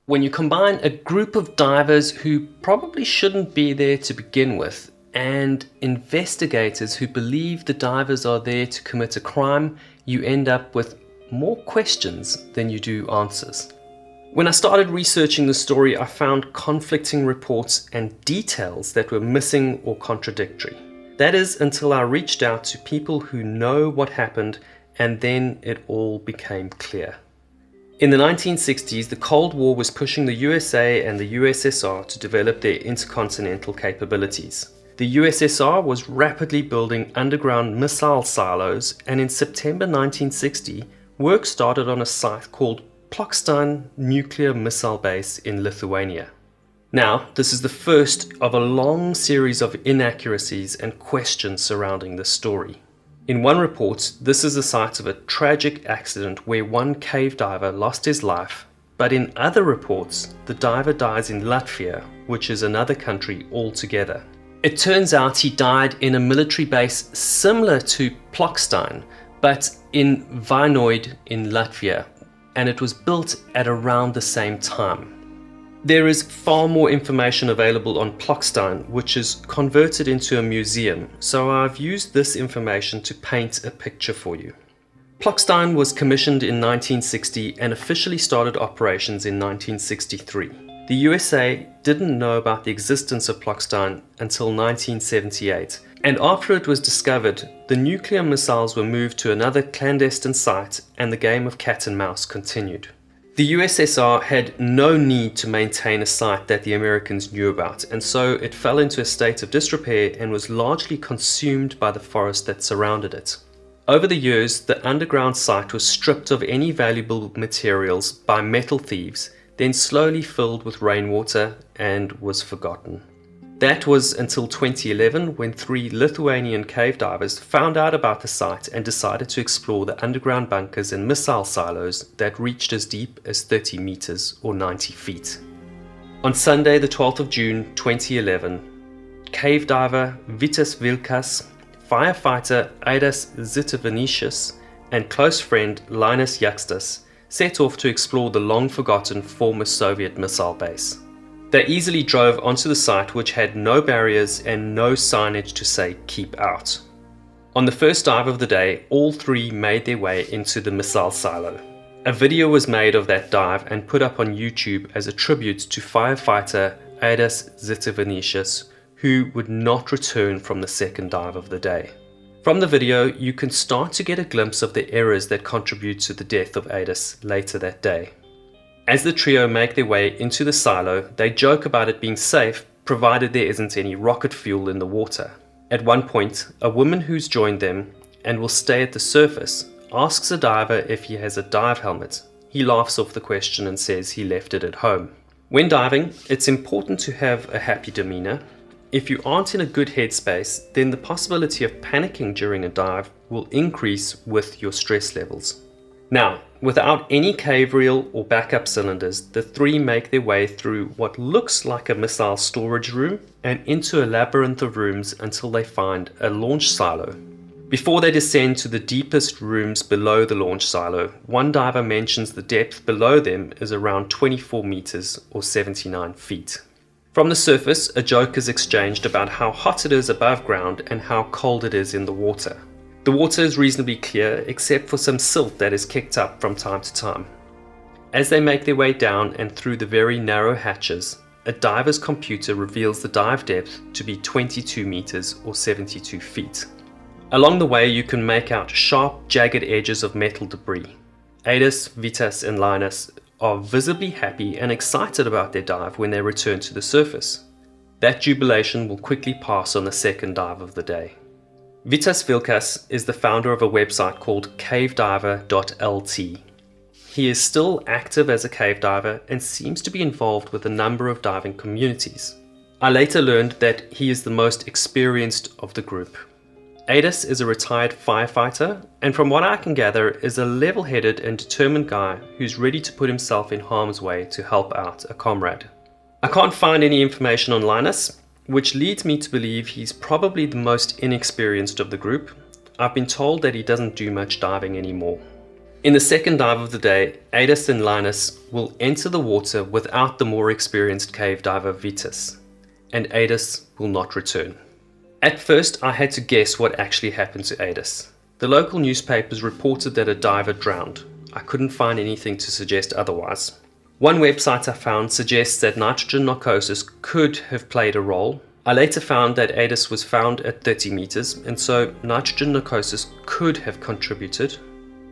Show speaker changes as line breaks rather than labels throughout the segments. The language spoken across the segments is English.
When you combine a group of divers who probably shouldn't be there to begin with and investigators who believe the divers are there to commit a crime, you end up with more questions than you do answers. When I started researching the story, I found conflicting reports and details that were missing or contradictory. That is until I reached out to people who know what happened, and then it all became clear. In the 1960s, the Cold War was pushing the USA and the USSR to develop their intercontinental capabilities. The USSR was rapidly building underground missile silos, and in September 1960, work started on a site called Plokštain Nuclear Missile Base in Lithuania. Now, this is the first of a long series of inaccuracies and questions surrounding the story. In one report, this is the site of a tragic accident where one cave diver lost his life, but in other reports, the diver dies in Latvia, which is another country altogether. It turns out he died in a military base similar to Plokštain, but in Vainoid in Latvia, and it was built at around the same time. There is far more information available on Plokštain, which is converted into a museum, so I've used this information to paint a picture for you. Plokštain was commissioned in 1960 and officially started operations in 1963. The USA didn't know about the existence of Plokštain until 1978, and after it was discovered, the nuclear missiles were moved to another clandestine site and the game of cat and mouse continued. The USSR had no need to maintain a site that the Americans knew about, and so it fell into a state of disrepair and was largely consumed by the forest that surrounded it. Over the years, the underground site was stripped of any valuable materials by metal thieves, then slowly filled with rainwater and was forgotten. That was until 2011, when 3 Lithuanian cave divers found out about the site and decided to explore the underground bunkers and missile silos that reached as deep as 30 meters or 90 feet. On Sunday, the 12th of June 2011, cave diver Vitas Vilkas, firefighter Aidas Zitavanicius, and close friend Linus Jakstas set off to explore the long-forgotten former Soviet missile base. They easily drove onto the site, which had no barriers and no signage to say "keep out." On the first dive of the day, all 3 made their way into the missile silo. A video was made of that dive and put up on YouTube as a tribute to firefighter Aidas Zitavanicius, who would not return from the second dive of the day. From the video, you can start to get a glimpse of the errors that contribute to the death of Aidas later that day. As the trio make their way into the silo, they joke about it being safe, provided there isn't any rocket fuel in the water. At one point, a woman who's joined them and will stay at the surface asks a diver if he has a dive helmet. He laughs off the question and says he left it at home. When diving, it's important to have a happy demeanor. If you aren't in a good headspace, then the possibility of panicking during a dive will increase with your stress levels. Now, without any cave reel or backup cylinders, the 3 make their way through what looks like a missile storage room and into a labyrinth of rooms until they find a launch silo. Before they descend to the deepest rooms below the launch silo, one diver mentions the depth below them is around 24 meters or 79 feet. From the surface, a joke is exchanged about how hot it is above ground and how cold it is in the water. The water is reasonably clear, except for some silt that is kicked up from time to time. As they make their way down and through the very narrow hatches, a diver's computer reveals the dive depth to be 22 meters or 72 feet. Along the way, you can make out sharp, jagged edges of metal debris. Aidas, Vitas, and Linus are visibly happy and excited about their dive when they return to the surface. That jubilation will quickly pass on the second dive of the day. Vitas Vilkas is the founder of a website called cavediver.lt. He is still active as a cave diver and seems to be involved with a number of diving communities. I later learned that he is the most experienced of the group. Aidas is a retired firefighter, and from what I can gather is a level-headed and determined guy who's ready to put himself in harm's way to help out a comrade. I can't find any information on Linus, which leads me to believe he's probably the most inexperienced of the group. I've been told that he doesn't do much diving anymore. In the second dive of the day, Adis and Linus will enter the water without the more experienced cave diver Vitas, and Adis will not return. At first, I had to guess what actually happened to Adis. The local newspapers reported that a diver drowned. I couldn't find anything to suggest otherwise. One website I found suggests that nitrogen narcosis could have played a role. I later found that Adis was found at 30 meters, and so nitrogen narcosis could have contributed.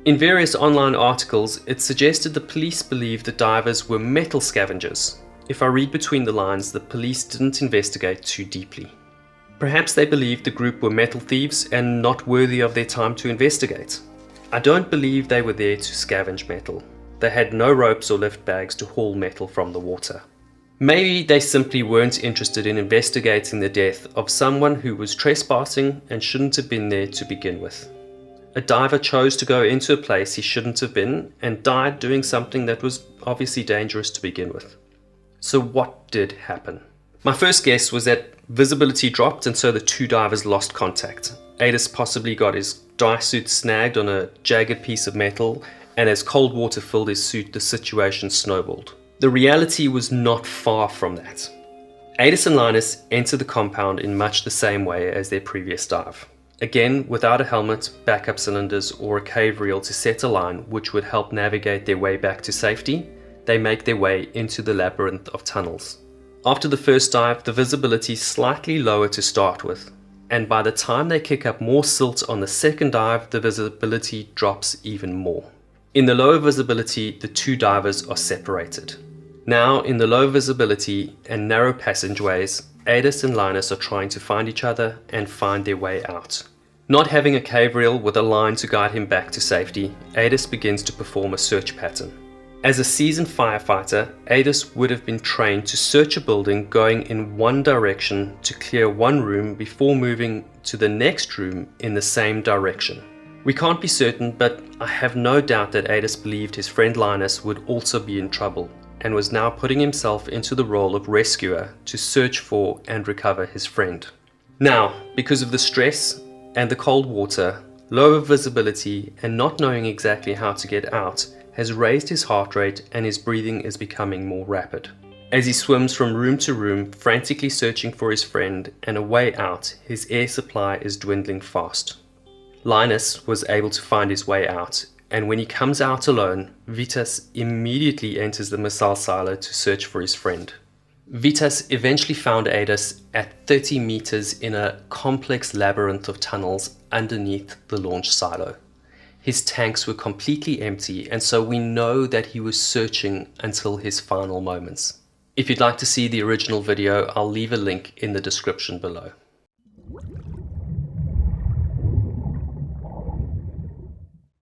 In various online articles, it suggested the police believed the divers were metal scavengers. If I read between the lines, the police didn't investigate too deeply. Perhaps they believed the group were metal thieves and not worthy of their time to investigate. I don't believe they were there to scavenge metal. They had no ropes or lift bags to haul metal from the water. Maybe they simply weren't interested in investigating the death of someone who was trespassing and shouldn't have been there to begin with. A diver chose to go into a place he shouldn't have been and died doing something that was obviously dangerous to begin with. So what did happen? My first guess was that visibility dropped and so the two divers lost contact. Adis possibly got his dive suit snagged on a jagged piece of metal, and as cold water filled his suit, the situation snowballed. The reality was not far from that. Adis and Linus entered the compound in much the same way as their previous dive. Again, without a helmet, backup cylinders, or a cave reel to set a line which would help navigate their way back to safety, they make their way into the labyrinth of tunnels. After the first dive, the visibility is slightly lower to start with, and by the time they kick up more silt on the second dive, the visibility drops even more. In the lower visibility, the two divers are separated. Now, in the low visibility and narrow passageways, Adis and Linus are trying to find each other and find their way out. Not having a cave reel with a line to guide him back to safety, Adis begins to perform a search pattern. As a seasoned firefighter, Adis would have been trained to search a building going in one direction to clear one room before moving to the next room in the same direction. We can't be certain, but I have no doubt that Adis believed his friend Linus would also be in trouble and was now putting himself into the role of rescuer to search for and recover his friend. Now, because of the stress and the cold water, lower visibility, and not knowing exactly how to get out, has raised his heart rate and his breathing is becoming more rapid. As he swims from room to room, frantically searching for his friend and a way out, his air supply is dwindling fast. Linus was able to find his way out, and when he comes out alone, Vitas immediately enters the missile silo to search for his friend. Vitas eventually found Adis at 30 meters in a complex labyrinth of tunnels underneath the launch silo. His tanks were completely empty, and so we know that he was searching until his final moments. If you'd like to see the original video, I'll leave a link in the description below.